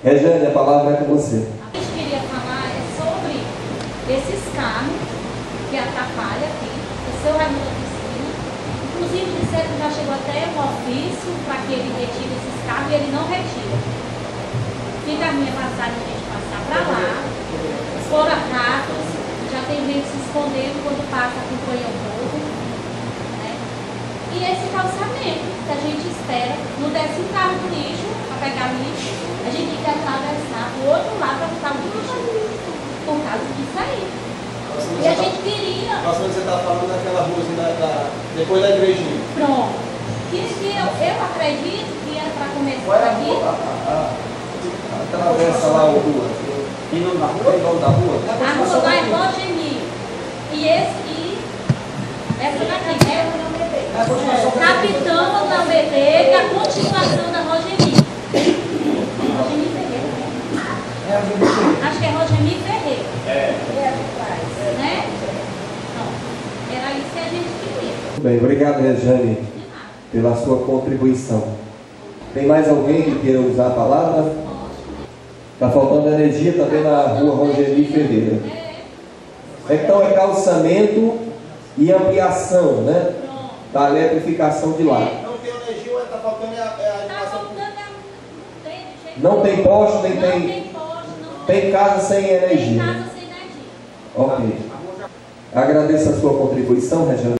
Regiane, a palavra é com você. A gente queria falar sobre esses carros que atrapalham aqui, o seu Raimundo da Piscina. Inclusive disseram que já chegou até um ofício para que ele retire esses carros e ele não retira. Fica a minha passagem de gente passar para lá, fora ratos, já tem gente se escondendo quando passa, acompanha o povo. Né? E esse calçamento que a gente espera, não desce um carro do lixo para pegar lixo, a gente tem que atravessar o outro lado para botar o lixo, por causa disso aí. E a gente queria... Nossa, você está falando daquela rua depois da igrejinha. Pronto. Que eu acredito que era para começar aqui. Atravessa lá o rua. E não da rua? Não da rua? A rua lá é Rogemir. E essa daqui, né? Capitão da BT, a continuação da Rogemir. Rogemir Ferreira, né? Acho que é Rogemir Ferreira. Né? Não. Era isso que a gente queria. Muito bem, obrigado, Regiane, pela sua contribuição. Tem mais alguém que queira usar a palavra? Está faltando energia também na rua Rogemir Ferreira. Então é calçamento e ampliação, né? Da eletrificação de lá. Não tem energia, mas está faltando a animação. Não tem poste, nem Não tem. tem poste, não Tem casa sem tem energia. casa sem energia. Ok. Agradeço a sua contribuição, Regiane.